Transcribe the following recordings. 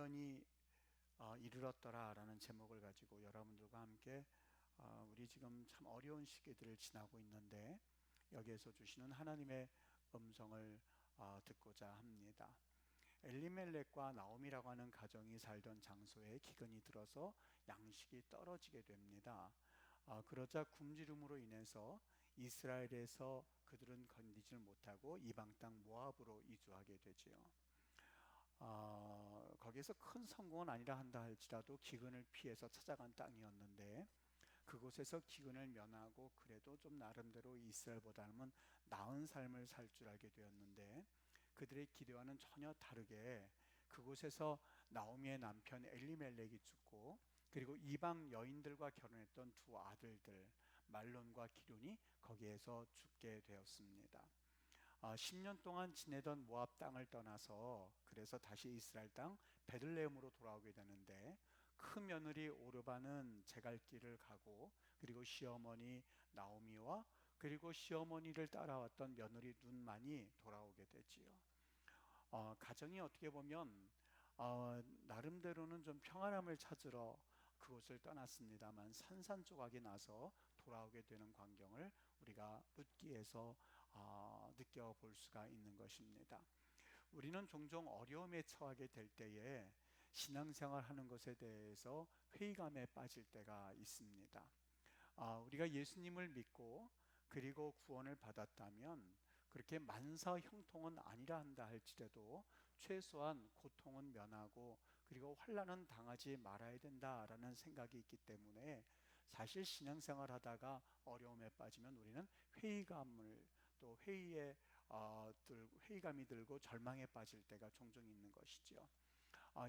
미련이 이르렀더라 라는 제목을 가지고 여러분들과 함께 우리 지금 참 어려운 시기들을 지나고 있는데 여기에서 주시는 하나님의 음성을 듣고자 합니다. 엘리멜렉과 나오미라고 하는 가정이 살던 장소에 기근이 들어서 양식이 떨어지게 됩니다. 그러자 굶주림으로 인해서 이스라엘에서 그들은 건디지를 못하고 이방 땅 모압으로 이주하게 되지요. 거기에서 큰 성공은 아니라 한다 할지라도 기근을 피해서 찾아간 땅이었는데 그곳에서 기근을 면하고 그래도 좀 나름대로 이스라엘보다는 나은 삶을 살 줄 알게 되었는데 그들의 기대와는 전혀 다르게 그곳에서 나오미의 남편 엘리멜렉이 죽고 그리고 이방 여인들과 결혼했던 두 아들들 말론과 기륜이 거기에서 죽게 되었습니다. 10년 동안 지내던 모압 땅을 떠나서 그래서 다시 이스라엘 땅 베들레헴으로 돌아오게 되는데 큰 며느리 오르바는 제갈 길을 가고 그리고 시어머니 나오미와 그리고 시어머니를 따라왔던 며느리 룬만이 돌아오게 되지요. 가정이 어떻게 보면 나름대로는 좀 평안함을 찾으러 그곳을 떠났습니다만 산산조각이 나서 돌아오게 되는 광경을 우리가 룻기에서 느껴볼 수가 있는 것입니다. 우리는 종종 어려움에 처하게 될 때에 신앙생활 하는 것에 대해서 회의감에 빠질 때가 있습니다. 우리가 예수님을 믿고 그리고 구원을 받았다면 그렇게 만사 형통은 아니라 한다 할지라도 최소한 고통은 면하고 그리고 환난은 당하지 말아야 된다라는 생각이 있기 때문에 사실 신앙생활 하다가 어려움에 빠지면 우리는 회의감을 또 회의감이 들고 절망에 빠질 때가 종종 있는 것이죠.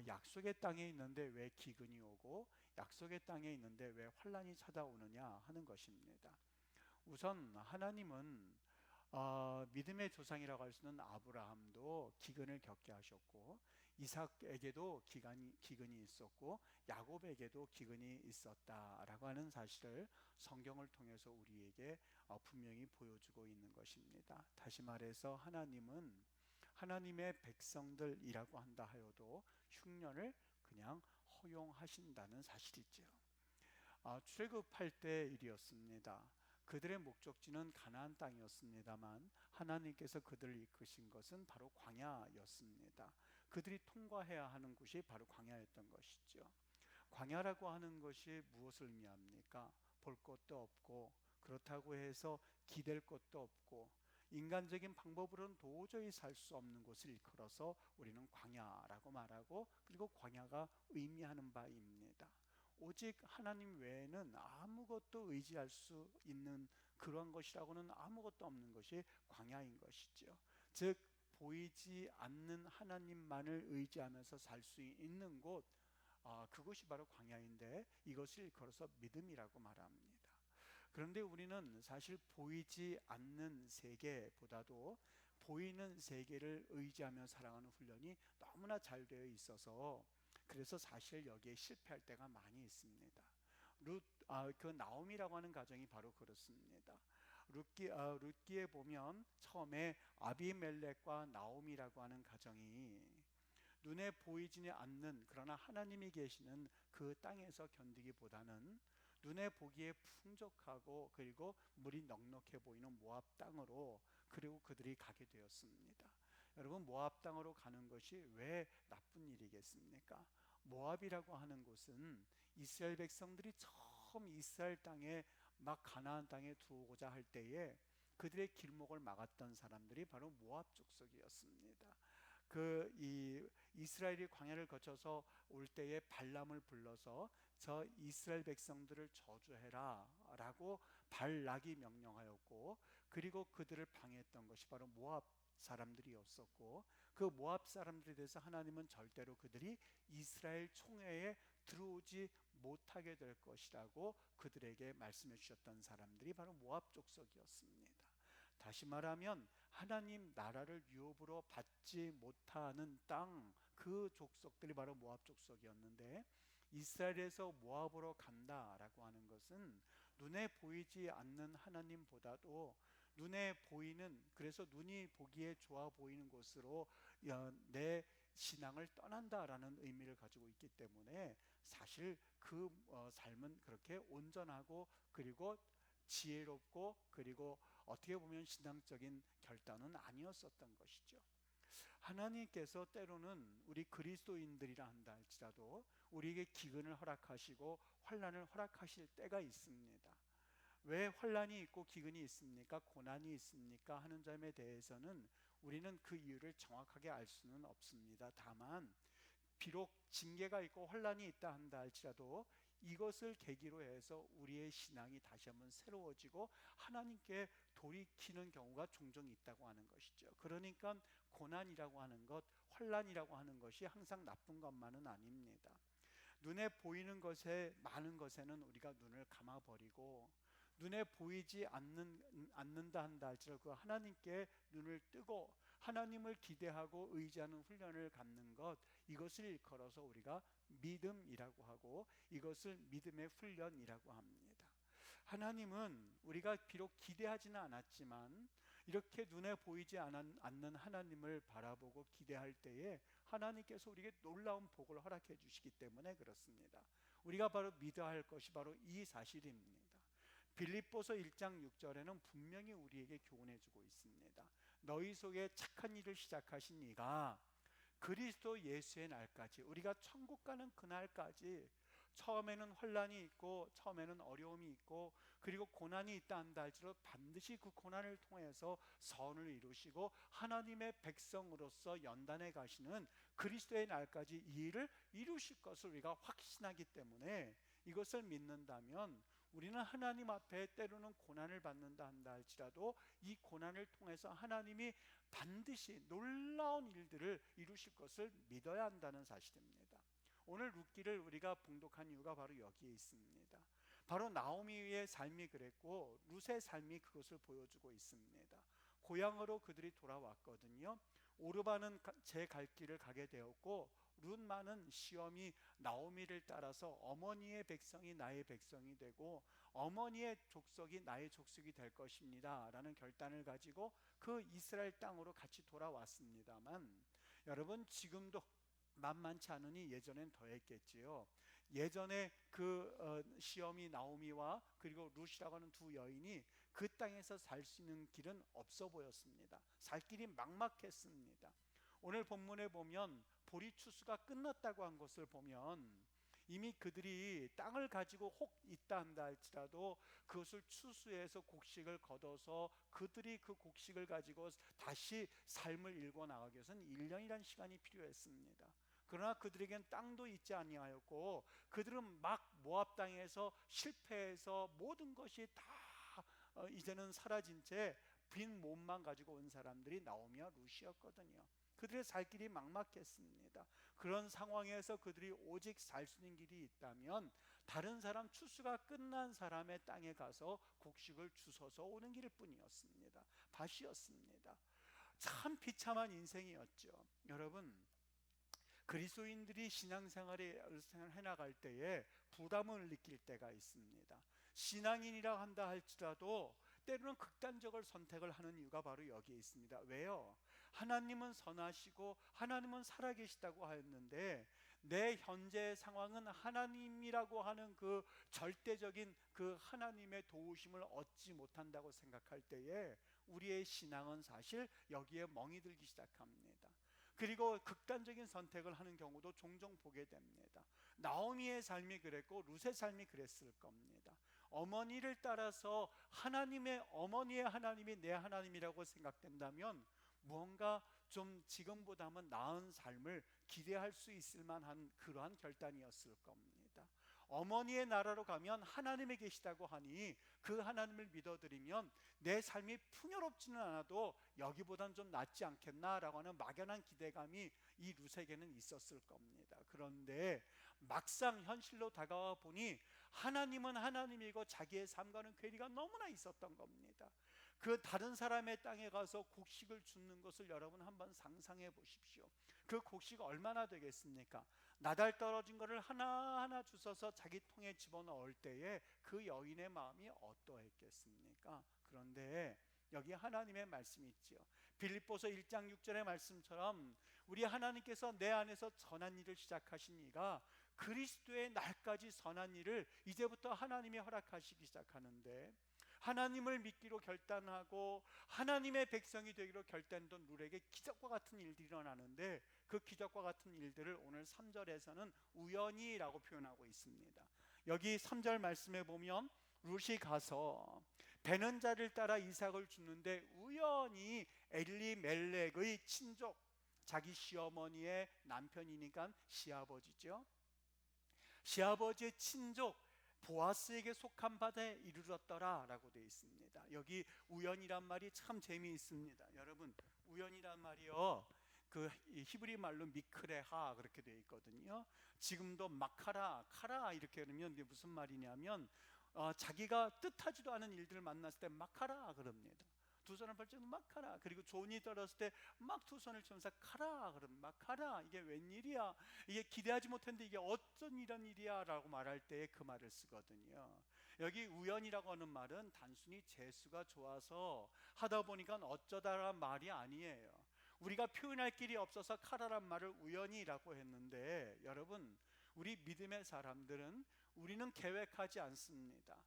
약속의 땅에 있는데 왜 기근이 오고 약속의 땅에 있는데 왜 환난이 찾아오느냐 하는 것입니다. 우선 하나님은 믿음의 조상이라고 할 수 있는 아브라함도 기근을 겪게 하셨고 이삭에게도 기근이 있었고 야곱에게도 기근이 있었다라고 하는 사실을 성경을 통해서 우리에게 분명히 보여주고 있는 것입니다. 다시 말해서 하나님은 하나님의 백성들이라고 한다 하여도 흉년을 그냥 허용하신다는 사실이죠. 출애굽할 때 일이었습니다. 그들의 목적지는 가나안 땅이었습니다만 하나님께서 그들을 이끄신 것은 바로 광야였습니다. 그들이 통과해야 하는 곳이 바로 광야였던 것이죠. 광야라고 하는 것이 무엇을 의미합니까? 볼 것도 없고 그렇다고 해서 기댈 것도 없고 인간적인 방법으로는 도저히 살 수 없는 곳을 일컬어서 우리는 광야라고 말하고 그리고 광야가 의미하는 바입니다. 오직 하나님 외에는 아무것도 의지할 수 있는 그러한 것이라고는 아무것도 없는 것이 광야인 것이죠. 즉 보이지 않는 하나님만을 의지하면서 살 수 있는 곳, 그것이 바로 광야인데 이것을 일컬어서 믿음이라고 말합니다. 그런데 우리는 사실 보이지 않는 세계보다도 보이는 세계를 의지하며 살아가는 훈련이 너무나 잘 되어 있어서 그래서 사실 여기에 실패할 때가 많이 있습니다. 그 나옴이라고 하는 가정이 바로 그렇습니다. 룻기에 보면 처음에 아비멜렉과 나옴이라고 하는 가정이 눈에 보이지 않는 그러나 하나님이 계시는 그 땅에서 견디기보다는 눈에 보기에 풍족하고 그리고 물이 넉넉해 보이는 모압 땅으로 그리고 그들이 가게 되었습니다. 여러분 모압 땅으로 가는 것이 왜 나쁜 일이겠습니까? 모압이라고 하는 곳은 이스라엘 백성들이 처음 이스라엘 땅에 막 가나안 땅에 들어오고자 할 때에 그들의 길목을 막았던 사람들이 바로 모압 족속이었습니다. 이스라엘이 광야를 거쳐서 올 때에 발람을 불러서 저 이스라엘 백성들을 저주해라 라고 발락이 명령하였고 그리고 그들을 방해했던 것이 바로 모압 사람들이었었고 그 모압 사람들에 대해서 하나님은 절대로 그들이 이스라엘 총회에 들어오지 못하게 될 것이라고 그들에게 말씀해 주셨던 사람들이 바로 모압 족속이었습니다. 다시 말하면 하나님 나라를 유업으로 받지 못하는 땅, 그 족속들이 바로 모압 족속이었는데 이스라엘에서 모압으로 간다라고 하는 것은 눈에 보이지 않는 하나님보다도 눈에 보이는, 그래서 눈이 보기에 좋아 보이는 곳으로 내 신앙을 떠난다라는 의미를 가지고 있기 때문에 사실 그 삶은 그렇게 온전하고 그리고 지혜롭고 그리고 어떻게 보면 신앙적인 결단은 아니었었던 것이죠. 하나님께서 때로는 우리 그리스도인들이라 한다 할지라도 우리에게 기근을 허락하시고 환난을 허락하실 때가 있습니다. 왜 환난이 있고 기근이 있습니까? 고난이 있습니까? 하는 점에 대해서는 우리는 그 이유를 정확하게 알 수는 없습니다. 다만 비록 징계가 있고 환난이 있다 한다 할지라도 이것을 계기로 해서 우리의 신앙이 다시 한번 새로워지고 하나님께 돌이키는 경우가 종종 있다고 하는 것이죠. 그러니까 고난이라고 하는 것, 환난이라고 하는 것이 항상 나쁜 것만은 아닙니다. 눈에 보이는 것에 많은 것에는 우리가 눈을 감아버리고 눈에 보이지 않는다 한다 할지라도 그 하나님께 눈을 뜨고 하나님을 기대하고 의지하는 훈련을 갖는 것, 이것을 일컬어서 우리가 믿음이라고 하고 이것을 믿음의 훈련이라고 합니다. 하나님은 우리가 비록 기대하지는 않았지만 이렇게 눈에 보이지 않는 하나님을 바라보고 기대할 때에 하나님께서 우리에게 놀라운 복을 허락해 주시기 때문에 그렇습니다. 우리가 바로 믿어야 할 것이 바로 이 사실입니다. 빌립보서 1장 6절에는 분명히 우리에게 교훈해 주고 있습니다. 너희 속에 착한 일을 시작하신 이가 그리스도 예수의 날까지, 우리가 천국 가는 그날까지 처음에는 환난이 있고 처음에는 어려움이 있고 그리고 고난이 있다 한다 할지라도 반드시 그 고난을 통해서 선을 이루시고 하나님의 백성으로서 연단해 가시는 그리스도의 날까지 이 일을 이루실 것을 우리가 확신하기 때문에 이것을 믿는다면 우리는 하나님 앞에 때로는 고난을 받는다 한다 할지라도 이 고난을 통해서 하나님이 반드시 놀라운 일들을 이루실 것을 믿어야 한다는 사실입니다. 오늘 룻기를 우리가 봉독한 이유가 바로 여기에 있습니다. 바로 나오미의 삶이 그랬고 룻의 삶이 그것을 보여주고 있습니다. 고향으로 그들이 돌아왔거든요. 오르바는 제 갈 길을 가게 되었고 룻만은 시험이 나오미를 따라서 어머니의 백성이 나의 백성이 되고 어머니의 족속이 나의 족속이 될 것입니다 라는 결단을 가지고 그 이스라엘 땅으로 같이 돌아왔습니다만 여러분 지금도 만만치 않으니 예전엔 더했겠지요. 예전에 그 시험이 나오미와 그리고 룻이라고 하는 두 여인이 그 땅에서 살 수 있는 길은 없어 보였습니다. 살 길이 막막했습니다. 오늘 본문에 보면 보리 추수가 끝났다고 한 것을 보면 이미 그들이 땅을 가지고 혹 있다 한다 할지라도 그것을 추수해서 곡식을 거둬서 그들이 그 곡식을 가지고 다시 삶을 일궈 나가기 위해서는 1년이라는 시간이 필요했습니다. 그러나 그들에겐 땅도 있지 아니하였고 그들은 막 모압 땅에서 실패해서 모든 것이 다 이제는 사라진 채 빈 몸만 가지고 온 사람들이 나오미와 룻이었거든요. 그들의 살 길이 막막했습니다. 그런 상황에서 그들이 오직 살 수 있는 길이 있다면 다른 사람, 추수가 끝난 사람의 땅에 가서 곡식을 주워서 오는 길일 뿐이었습니다. 밭이었습니다. 참 비참한 인생이었죠. 여러분, 그리스도인들이 신앙생활을 해나갈 때에 부담을 느낄 때가 있습니다. 신앙인이라 한다 할지라도 때로는 극단적을 선택을 하는 이유가 바로 여기에 있습니다. 왜요? 하나님은 선하시고 하나님은 살아계시다고 하였는데 내 현재 상황은 하나님이라고 하는 그 절대적인 그 하나님의 도우심을 얻지 못한다고 생각할 때에 우리의 신앙은 사실 여기에 멍이 들기 시작합니다. 그리고 극단적인 선택을 하는 경우도 종종 보게 됩니다. 나오미의 삶이 그랬고 룻의 삶이 그랬을 겁니다. 어머니를 따라서 어머니의 하나님이 내 하나님이라고 생각된다면 무언가 좀 지금보다는 나은 삶을 기대할 수 있을 만한 그러한 결단이었을 겁니다. 어머니의 나라로 가면 하나님이 계시다고 하니 그 하나님을 믿어드리면 내 삶이 풍요롭지는 않아도 여기보단 좀 낫지 않겠나라고 하는 막연한 기대감이 이 룻에게는 있었을 겁니다. 그런데 막상 현실로 다가와 보니 하나님은 하나님이고 자기의 삶과는 괴리가 너무나 있었던 겁니다. 그 다른 사람의 땅에 가서 곡식을 줍는 것을 여러분 한번 상상해 보십시오. 그 곡식이 얼마나 되겠습니까? 나달 떨어진 것을 하나하나 주워서 자기 통에 집어넣을 때에 그 여인의 마음이 어떠했겠습니까? 그런데 여기 하나님의 말씀이 있죠. 빌립보서 1장 6절의 말씀처럼 우리 하나님께서 내 안에서 선한 일을 시작하신 이가 그리스도의 날까지 선한 일을 이제부터 하나님이 허락하시기 시작하는데, 하나님을 믿기로 결단하고 하나님의 백성이 되기로 결단했던 룰에게 기적과 같은 일들이 일어나는데, 그 기적과 같은 일들을 오늘 3절에서는 우연히라고 표현하고 있습니다. 여기 3절 말씀에 보면 룻이 가서 배는 자를 따라 이삭을 주는데 우연히 엘리멜렉의 친족, 자기 시어머니의 남편이니까 시아버지죠, 시아버지의 친족 보아스에게 속한 바다에 이르렀더라 라고 되어 있습니다. 여기 우연이란 말이 참 재미있습니다. 여러분, 우연이란 말이요, 그 히브리 말로 미크레하 그렇게 되어 있거든요. 지금도 마카라, 카라 이렇게 그러면 이게 무슨 말이냐면 자기가 뜻하지도 않은 일들을 만났을 때 마카라 그럽니다. 두 손을 벌쩍 막 카라. 그리고 존이 떨었을 때 막 두 손을 치면서 카라 그럼 막 카라. 이게 웬일이야, 이게 기대하지 못했는데 이게 어쩐 이런 일이야 라고 말할 때 그 말을 쓰거든요. 여기 우연이라고 하는 말은 단순히 재수가 좋아서 하다 보니까 어쩌다란 말이 아니에요. 우리가 표현할 길이 없어서 카라란 말을 우연이라고 했는데, 여러분, 우리 믿음의 사람들은 우리는 계획하지 않습니다.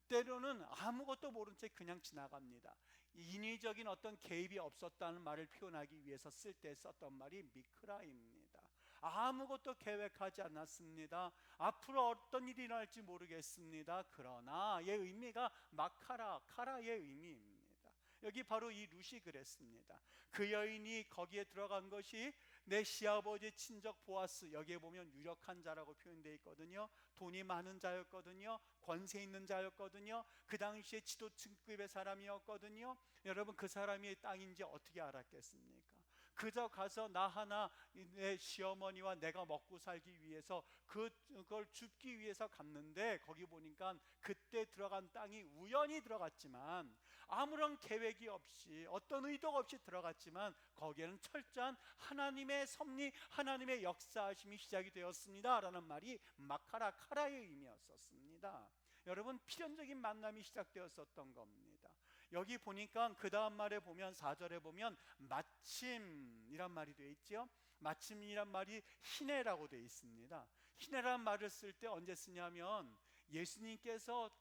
때로는 아무것도 모른 채 그냥 지나갑니다. 인위적인 어떤 개입이 없었다는 말을 표현하기 위해서 쓸 때 썼던 말이 미크라입니다. 아무것도 계획하지 않았습니다. 앞으로 어떤 일이 일어날지 모르겠습니다. 그러나 의 의미가 마카라, 카라의 의미입니다. 여기 바로 이 룻이 그랬습니다. 그 여인이 거기에 들어간 것이 내 시아버지의 친족 보아스, 여기에 보면 유력한 자라고 표현되어 있거든요. 돈이 많은 자였거든요. 권세 있는 자였거든요. 그 당시에 지도층급의 사람이었거든요. 여러분, 그 사람이 땅인지 어떻게 알았겠습니까? 그저 가서 나 하나 내 시어머니와 내가 먹고 살기 위해서 그걸 줍기 위해서 갔는데, 거기 보니까 그때 들어간 땅이 우연히 들어갔지만, 아무런 계획이 없이 어떤 의도가 없이 들어갔지만 거기에는 철저한 하나님의 섭리, 하나님의 역사하심이 시작이 되었습니다 라는 말이 마카라, 카라의 의미였었습니다. 여러분, 필연적인 만남이 시작되었었던 겁니다. 여기 보니까 그 다음 말에 보면 4절에 보면 마침이란 말이 되어 있죠. 마침이란 말이 희내라고 되어 있습니다. 희내란 말을 쓸 때 언제 쓰냐면, 예수님께서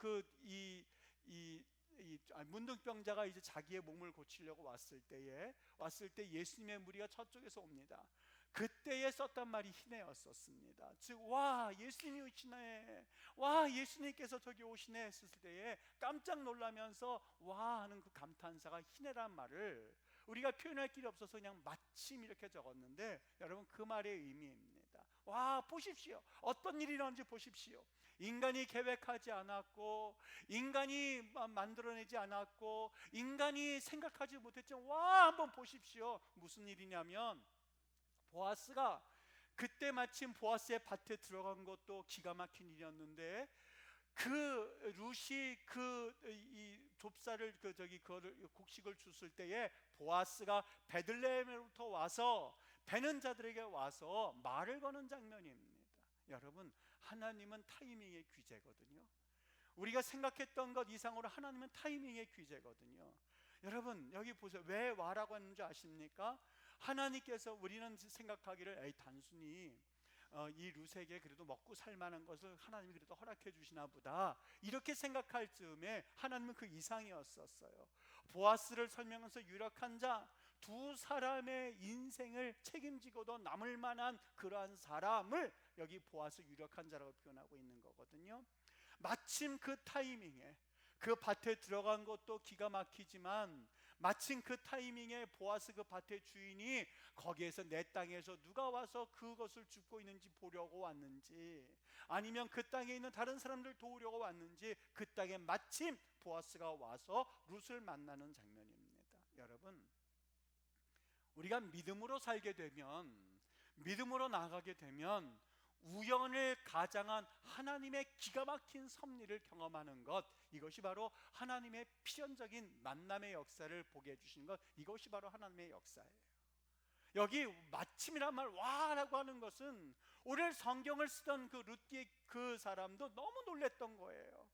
문둥병자가 이제 자기의 몸을 고치려고 왔을 때 예수님의 무리가 저쪽에서 옵니다. 그때에 썼단 말이 희내였었습니다. 즉, 와, 예수님이 오시네, 와, 예수님께서 저기 오시네 했을 때에 깜짝 놀라면서 와 하는 그 감탄사가 희내란 말을 우리가 표현할 길이 없어서 그냥 마침 이렇게 적었는데, 여러분, 그 말의 의미입니다. 와, 보십시오, 어떤 일이 일어난지 보십시오. 인간이 계획하지 않았고, 인간이 만들어내지 않았고, 인간이 생각하지 못했지만, 와, 한번 보십시오. 무슨 일이냐면, 보아스가 그때 마침 보아스의 밭에 들어간 것도 기가 막힌 일이었는데, 그 룻이 이 좁쌀을 그거를 곡식을 줬을 때에 보아스가 베들레헴으로부터 와서 베는 자들에게 와서 말을 거는 장면입니다. 여러분, 하나님은 타이밍의 귀재거든요. 우리가 생각했던 것 이상으로 하나님은 타이밍의 귀재거든요. 여러분, 여기 보세요. 왜 와라고 했는지 아십니까? 하나님께서, 우리는 생각하기를 에이, 단순히 이 룻에게 그래도 먹고 살만한 것을 하나님이 그래도 허락해 주시나 보다, 이렇게 생각할 즈음에 하나님은 그 이상이었었어요. 보아스를 설명해서 유력한 자, 두 사람의 인생을 책임지고도 남을 만한 그러한 사람을 여기 보아스 유력한 자라고 표현하고 있는 거거든요. 마침 그 타이밍에 그 밭에 들어간 것도 기가 막히지만, 마침 그 타이밍에 보아스 그 밭의 주인이 거기에서 내 땅에서 누가 와서 그것을 줍고 있는지 보려고 왔는지, 아니면 그 땅에 있는 다른 사람들 도우려고 왔는지, 그 땅에 마침 보아스가 와서 룻을 만나는 장면입니다. 여러분, 우리가 믿음으로 살게 되면, 믿음으로 나가게 되면 우연을 가장한 하나님의 기가 막힌 섭리를 경험하는 것, 이것이 바로 하나님의 필연적인 만남의 역사를 보게 해주시는 것, 이것이 바로 하나님의 역사예요. 여기 마침이란 말, 와라고 하는 것은 오늘 성경을 쓰던 그 룻기 그 사람도 너무 놀랬던 거예요.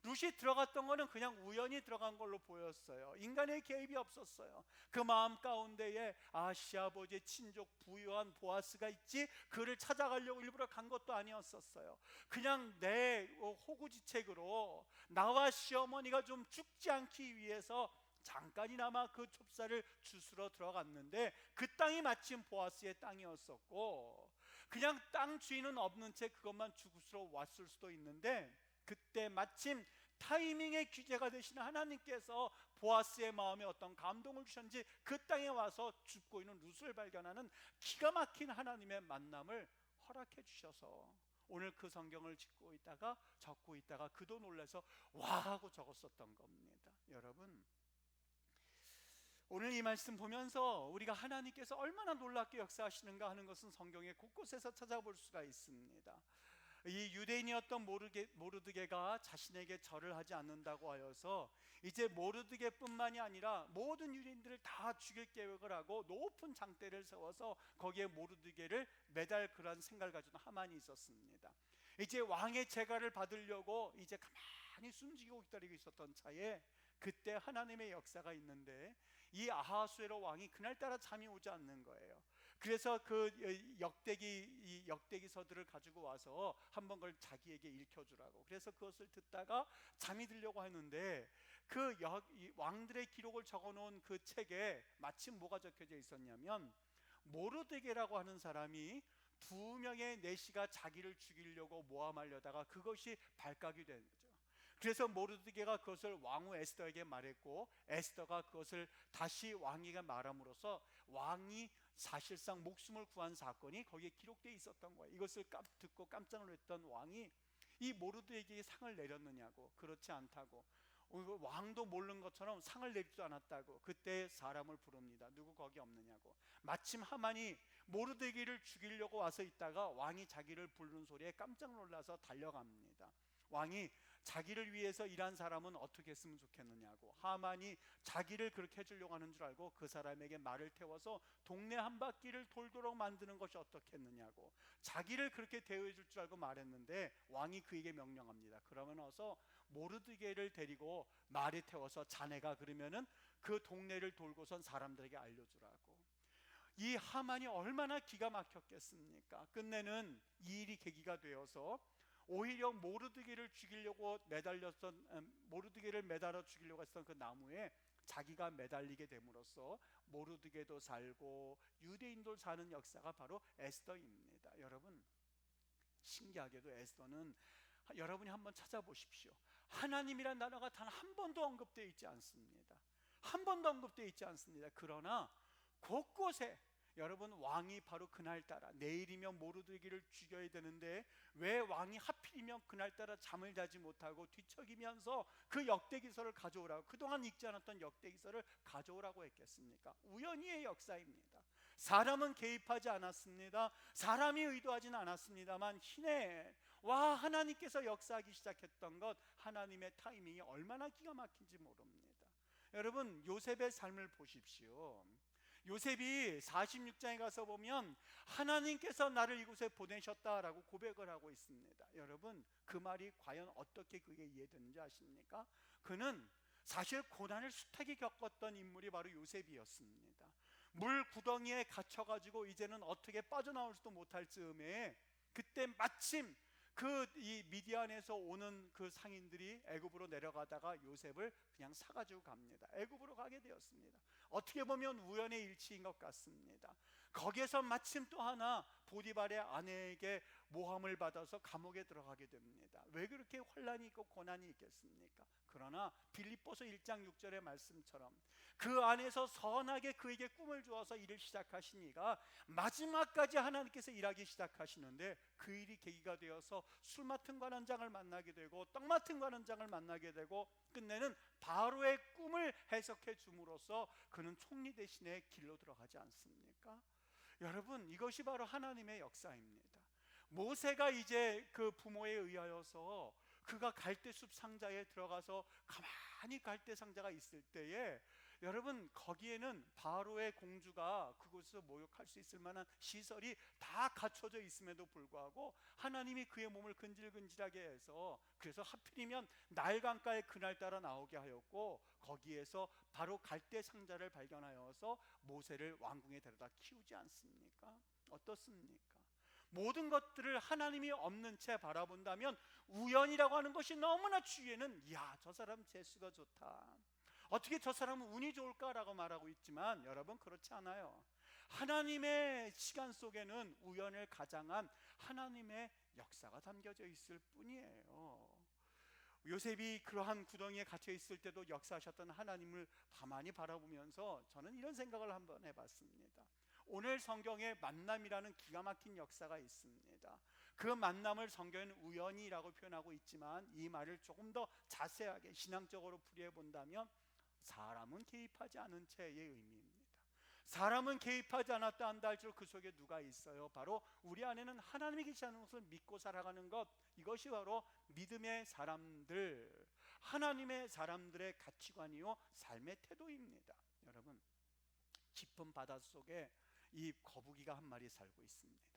룻이 들어갔던 거는 그냥 우연히 들어간 걸로 보였어요. 인간의 개입이 없었어요. 그 마음 가운데에 시아버지의 친족 부유한 보아스가 있지, 그를 찾아가려고 일부러 간 것도 아니었었어요. 그냥 내 호구지책으로 나와 시어머니가 좀 죽지 않기 위해서 잠깐이나마 그 좁쌀을 주스러 들어갔는데, 그 땅이 마침 보아스의 땅이었었고, 그냥 땅 주인은 없는 채 그것만 주스러 왔을 수도 있는데, 그때 마침 타이밍의 귀재가 되시는 하나님께서 보아스의 마음에 어떤 감동을 주셨는지 그 땅에 와서 죽고 있는 룻을 발견하는 기가 막힌 하나님의 만남을 허락해 주셔서 오늘 그 성경을 적고 있다가 그도 놀라서 와 하고 적었었던 겁니다. 여러분, 오늘 이 말씀 보면서 우리가 하나님께서 얼마나 놀랍게 역사하시는가 하는 것은 성경의 곳곳에서 찾아볼 수가 있습니다. 이 유대인이었던 모르드게가 자신에게 절을 하지 않는다고 하여서 이제 모르드게뿐만이 아니라 모든 유대인들을 다 죽일 계획을 하고 높은 장대를 세워서 거기에 모르드게를 매달 그런 생각을 가진 하만이 있었습니다. 이제 왕의 재가를 받으려고 이제 가만히 숨지고 기다리고 있었던 차에 그때 하나님의 역사가 있는데, 이 아하수에로 왕이 그날따라 잠이 오지 않는 거예요. 그래서 그 역대기서들을 가지고 와서 한번 그걸 자기에게 읽혀주라고, 그래서 그것을 듣다가 잠이 들려고 하는데, 그 왕들의 기록을 적어놓은 그 책에 마침 뭐가 적혀져 있었냐면, 모르드게라고 하는 사람이 2명의 내시가 자기를 죽이려고 모함하려다가 그것이 발각이 된 거죠. 그래서 모르드게가 그것을 왕후 에스더에게 말했고, 에스더가 그것을 다시 왕에게 말함으로써 왕이 사실상 목숨을 구한 사건이 거기에 기록되어 있었던 거예요. 이것을 듣고 깜짝 놀랐던 왕이 이 모르드게에게 상을 내렸느냐고, 그렇지 않다고, 왕도 모르는 것처럼 상을 내리지도 않았다고 그때 사람을 부릅니다. 누구 거기 없느냐고. 마침 하만이 모르드게를 죽이려고 와서 있다가 왕이 자기를 부르는 소리에 깜짝 놀라서 달려갑니다. 왕이 자기를 위해서 일한 사람은 어떻게 했으면 좋겠느냐고, 하만이 자기를 그렇게 해주려고 하는 줄 알고 그 사람에게 말을 태워서 동네 한 바퀴를 돌도록 만드는 것이 어떻겠느냐고, 자기를 그렇게 대우해 줄 줄 알고 말했는데, 왕이 그에게 명령합니다. 그러면 어서 모르드게를 데리고 말에 태워서 자네가 그러면은 그 동네를 돌고선 사람들에게 알려주라고. 이 하만이 얼마나 기가 막혔겠습니까? 끝내는 이 일이 계기가 되어서 오히려 모르드게를 매달아 죽이려고 했던 그 나무에 자기가 매달리게 됨으로써 모르드게도 살고 유대인도 사는 역사가 바로 에스더입니다. 여러분, 신기하게도 에스더는, 여러분이 한번 찾아보십시오. 하나님이란 단어가 단 한 번도 언급되어 있지 않습니다. 한 번도 언급되어 있지 않습니다. 그러나 곳곳에 여러분, 왕이 바로 그날따라 내일이면 모르드게를 죽여야 되는데 왜 왕이 하필이면 그날따라 잠을 자지 못하고 뒤척이면서 그 역대기서를 가져오라고, 그동안 읽지 않았던 역대기서를 가져오라고 했겠습니까? 우연히의 역사입니다. 사람은 개입하지 않았습니다. 사람이 의도하지는 않았습니다만 희내 하나님께서 역사하기 시작했던 것, 하나님의 타이밍이 얼마나 기가 막힌지 모릅니다. 여러분, 요셉의 삶을 보십시오. 요셉이 46장에 가서 보면 하나님께서 나를 이곳에 보내셨다라고 고백을 하고 있습니다. 여러분, 그 말이 과연 어떻게 그게 이해되는지 아십니까? 그는 사실 고난을 숱하게 겪었던 인물이 바로 요셉이었습니다. 물 구덩이에 갇혀가지고 이제는 어떻게 빠져나올 수도 못할 즈음에 그때 마침 이 미디안에서 오는 그 상인들이 애굽으로 내려가다가 요셉을 그냥 사가지고 갑니다. 애굽으로 가게 되었습니다. 어떻게 보면 우연의 일치인 것 같습니다. 거기에서 마침 또 하나 보디발의 아내에게 모함을 받아서 감옥에 들어가게 됩니다. 왜 그렇게 환난이 있고 고난이 있겠습니까? 그러나 빌립보서 1장 6절의 말씀처럼 그 안에서 선하게 그에게 꿈을 주어서 일을 시작하신 이가 마지막까지 하나님께서 일하기 시작하시는데, 그 일이 계기가 되어서 술 맡은 관원장을 만나게 되고 떡 맡은 관원장을 만나게 되고 끝내는 바로의 꿈을 해석해 줌으로써 그는 총리 대신의 길로 들어가지 않습니까? 여러분, 이것이 바로 하나님의 역사입니다. 모세가 이제 그 부모에 의하여서 그가 갈대숲 상자에 들어가서 가만히 갈대 상자가 있을 때에 여러분, 거기에는 바로의 공주가 그곳에서 목욕할 수 있을 만한 시설이 다 갖춰져 있음에도 불구하고 하나님이 그의 몸을 근질근질하게 해서, 그래서 하필이면 나일강가에 그날따라 나오게 하였고, 거기에서 바로 갈대 상자를 발견하여서 모세를 왕궁에 데려다 키우지 않습니까? 어떻습니까? 모든 것들을 하나님이 없는 채 바라본다면 우연이라고 하는 것이 너무나 주위에는, 이야, 저 사람 재수가 좋다, 어떻게 저 사람은 운이 좋을까라고 말하고 있지만, 여러분, 그렇지 않아요. 하나님의 시간 속에는 우연을 가장한 하나님의 역사가 담겨져 있을 뿐이에요. 요셉이 그러한 구덩이에 갇혀 있을 때도 역사하셨던 하나님을 가만히 바라보면서 저는 이런 생각을 한번 해봤습니다. 오늘 성경에 만남이라는 기가 막힌 역사가 있습니다. 그 만남을 성경은 우연이라고 표현하고 있지만, 이 말을 조금 더 자세하게 신앙적으로 풀이해 본다면 사람은 개입하지 않은 채의 의미입니다. 사람은 개입하지 않았다 한다 할지라도 그 속에 누가 있어요? 바로 우리 안에는 하나님이 계시다는 것을 믿고 살아가는 것, 이것이 바로 믿음의 사람들, 하나님의 사람들의 가치관이요 삶의 태도입니다. 여러분, 깊은 바닷속에 이 거북이가 한 마리 살고 있습니다.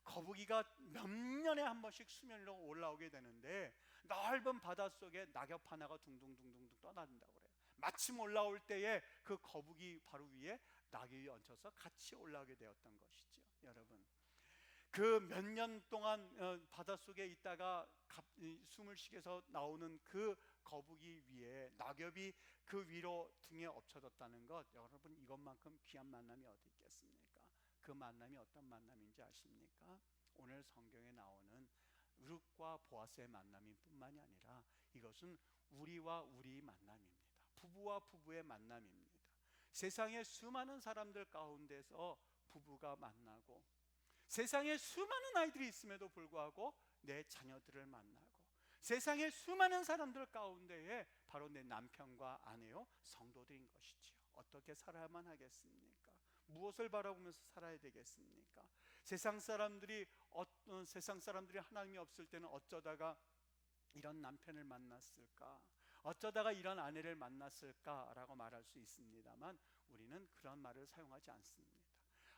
거북이가 몇 년에 한 번씩 수면 위로 올라오게 되는데, 넓은 바닷속에 낙엽 하나가 둥둥둥둥 떠다닌다고 그래요. 마침 올라올 때에 그 거북이 바로 위에 낙엽이 얹혀서 같이 올라오게 되었던 것이죠. 여러분, 그 몇 년 동안 바닷속에 있다가 숨을 쉬게서 나오는 그 거북이 위에 낙엽이 그 위로 등에 엎쳐졌다는 것, 여러분, 이것만큼 귀한 만남이 어디 있겠습니까? 그 만남이 어떤 만남인지 아십니까? 오늘 성경에 나오는 룻과 보아스의 만남인 뿐만이 아니라 이것은 우리와 우리 만남입니다. 부부와 부부의 만남입니다. 세상의 수많은 사람들 가운데서 부부가 만나고, 세상에 수많은 아이들이 있음에도 불구하고 내 자녀들을 만나고, 세상의 수많은 사람들 가운데에 바로 내 남편과 아내요 성도들인 것이지요. 어떻게 살아야만 하겠습니까? 무엇을 바라보면서 살아야 되겠습니까? 세상 사람들이 하나님이 없을 때는 어쩌다가 이런 남편을 만났을까, 어쩌다가 이런 아내를 만났을까라고 말할 수 있습니다만, 우리는 그런 말을 사용하지 않습니다.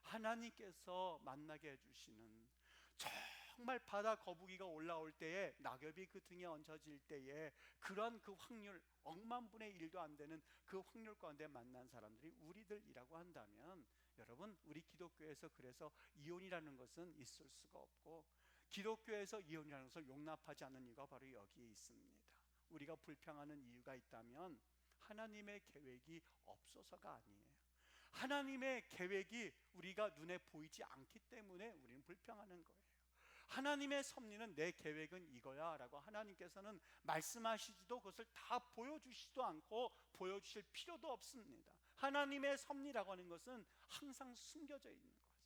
하나님께서 만나게 해주시는, 정말 바다 거북이가 올라올 때에, 낙엽이 그 등에 얹혀질 때에 그런 그 확률, 억만분의 1도 안 되는 그 확률 가운데 만난 사람들이 우리들이라고 한다면, 여러분, 우리 기독교에서 그래서 이혼이라는 것은 있을 수가 없고, 기독교에서 이혼이라는 것을 용납하지 않는 이유가 바로 여기에 있습니다. 우리가 불평하는 이유가 있다면 하나님의 계획이 없어서가 아니에요. 하나님의 계획이 우리가 눈에 보이지 않기 때문에 우리는 불평하는 거예요. 하나님의 섭리는, 내 계획은 이거야 라고 하나님께서는 말씀하시지도 그것을 다 보여주시지도 않고 보여주실 필요도 없습니다. 하나님의 섭리라고 하는 것은 항상 숨겨져 있는 거지.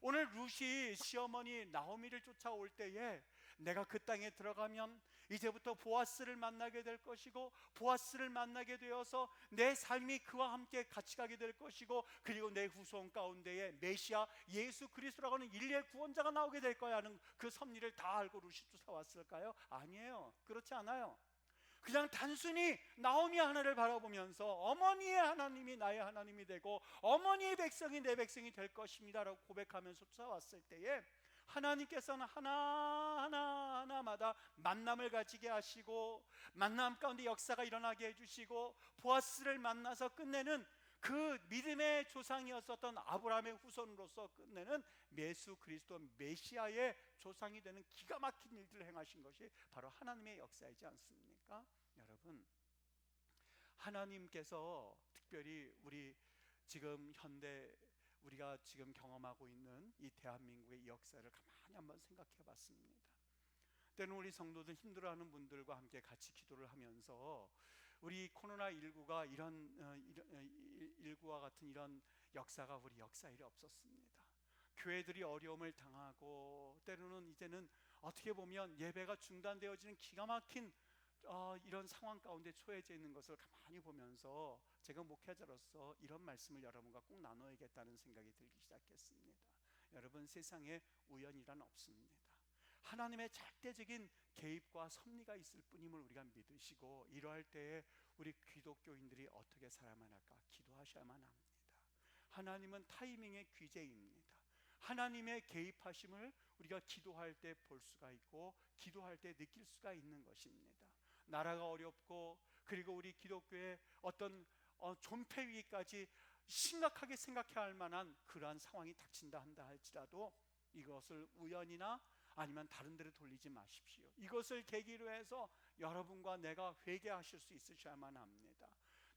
오늘 룻이 시어머니 나오미를 쫓아올 때에, 내가 그 땅에 들어가면 이제부터 보아스를 만나게 될 것이고, 보아스를 만나게 되어서 내 삶이 그와 함께 같이 가게 될 것이고, 그리고 내 후손 가운데에 메시아 예수 그리스도라고 하는 인류의 구원자가 나오게 될 거야 하는 그 섭리를 다 알고 룻이 쫓아왔을까요? 아니에요. 그렇지 않아요. 그냥 단순히 나오미 하나를 바라보면서 어머니의 하나님이 나의 하나님이 되고 어머니의 백성이 내 백성이 될 것입니다 라고 고백하면서 쫓아왔을 때에, 하나님께서는 하나마다 만남을 가지게 하시고, 만남 가운데 역사가 일어나게 해주시고, 보아스를 만나서 끝내는, 그 믿음의 조상이었었던 아브라함의 후손으로서 끝내는 예수 그리스도 메시아의 조상이 되는 기가 막힌 일들을 행하신 것이 바로 하나님의 역사이지 않습니까? 여러분, 하나님께서 특별히 우리 지금 현대, 우리가 지금 경험하고 있는 이 대한민국의 역사를 가만히 한번 생각해 봤습니다. 때는 우리 성도들, 힘들어하는 분들과 함께 같이 기도를 하면서, 우리 코로나19가 일구와 같은 이런 역사가 우리 역사에 없었습니다. 교회들이 어려움을 당하고, 때로는 이제는 어떻게 보면 예배가 중단되어지는 기가 막힌 이런 상황 가운데 처해져 있는 것을 가만히 보면서, 제가 목회자로서 이런 말씀을 여러분과 꼭 나눠야겠다는 생각이 들기 시작했습니다. 여러분, 세상에 우연이란 없습니다. 하나님의 절대적인 개입과 섭리가 있을 뿐임을 우리가 믿으시고, 이러할 때에 우리 기독교인들이 어떻게 살아야만 할까? 기도하셔야만 합니다. 하나님은 타이밍의 귀재입니다. 하나님의 개입하심을 우리가 기도할 때 볼 수가 있고, 기도할 때 느낄 수가 있는 것입니다. 나라가 어렵고, 그리고 우리 기독교의 어떤 존폐 위기까지 심각하게 생각해야 할 만한 그러한 상황이 닥친다 한다 할지라도, 이것을 우연이나 아니면 다른 데로 돌리지 마십시오. 이것을 계기로 해서 여러분과 내가 회개하실 수 있으셔야만 합니다.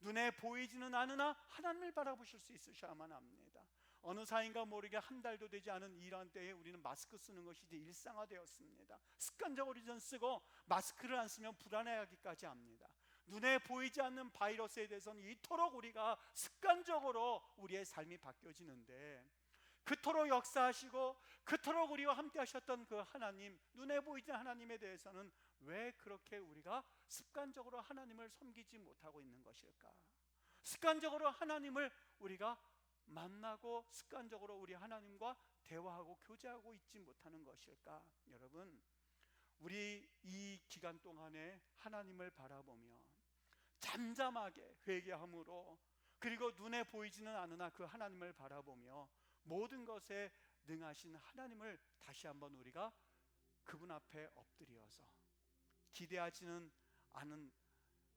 눈에 보이지는 않으나 하나님을 바라보실 수 있으셔야만 합니다. 어느 사이인가 모르게 한 달도 되지 않은 이런 때에 우리는 마스크 쓰는 것이 이제 일상화되었습니다. 습관적으로 전 쓰고, 마스크를 안 쓰면 불안해하기까지 합니다. 눈에 보이지 않는 바이러스에 대해서는 이토록 우리가 습관적으로 우리의 삶이 바뀌어지는데, 그토록 역사하시고 그토록 우리와 함께 하셨던 그 하나님, 눈에 보이지 않는 하나님에 대해서는 왜 그렇게 우리가 습관적으로 하나님을 섬기지 못하고 있는 것일까? 습관적으로 하나님을 우리가 만나고 습관적으로 우리 하나님과 대화하고 교제하고 있지 못하는 것일까? 여러분, 우리 이 기간 동안에 하나님을 바라보며 잠잠하게 회개함으로, 그리고 눈에 보이지는 않으나 그 하나님을 바라보며 모든 것에 능하신 하나님을 다시 한번 우리가 그분 앞에 엎드려서 기대하지는 않은,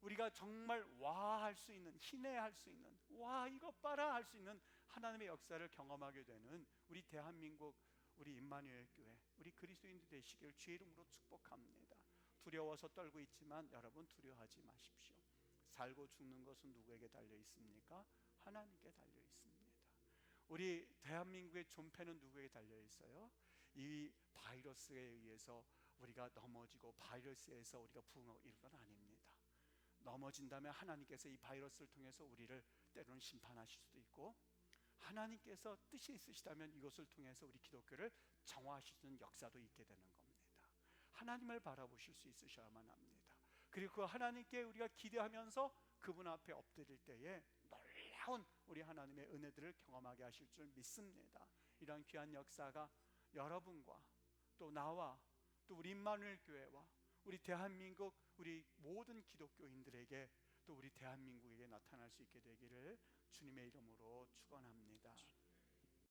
우리가 정말 와 할 수 있는, 희내할 수 있는, 와 이것 봐라 할 수 있는 하나님의 역사를 경험하게 되는 우리 대한민국, 우리 임마누엘 교회, 우리 그리스도인들 되시길 주의 이름으로 축복합니다. 두려워서 떨고 있지만 여러분, 두려워하지 마십시오. 살고 죽는 것은 누구에게 달려 있습니까? 하나님께 달려 있습니다. 우리 대한민국의 존폐는 누구에게 달려 있어요? 이 바이러스에 의해서 우리가 넘어지고 바이러스에서 우리가 부흥하고 이런 건 아닙니다. 넘어진다면 하나님께서 이 바이러스를 통해서 우리를 때로는 심판하실 수도 있고, 하나님께서 뜻이 있으시다면 이것을 통해서 우리 기독교를 정화하시는 역사도 있게 되는 겁니다. 하나님을 바라보실 수 있으셔야만 합니다. 그리고 그 하나님께 우리가 기대하면서 그분 앞에 엎드릴 때에 놀라운 우리 하나님의 은혜들을 경험하게 하실 줄 믿습니다. 이런 귀한 역사가 여러분과 또 나와 또 우리 임마누엘 교회와 우리 대한민국, 우리 모든 기독교인들에게, 또 우리 대한민국에게 나타날 수 있게 되기를 주님의 이름으로 축원합니다.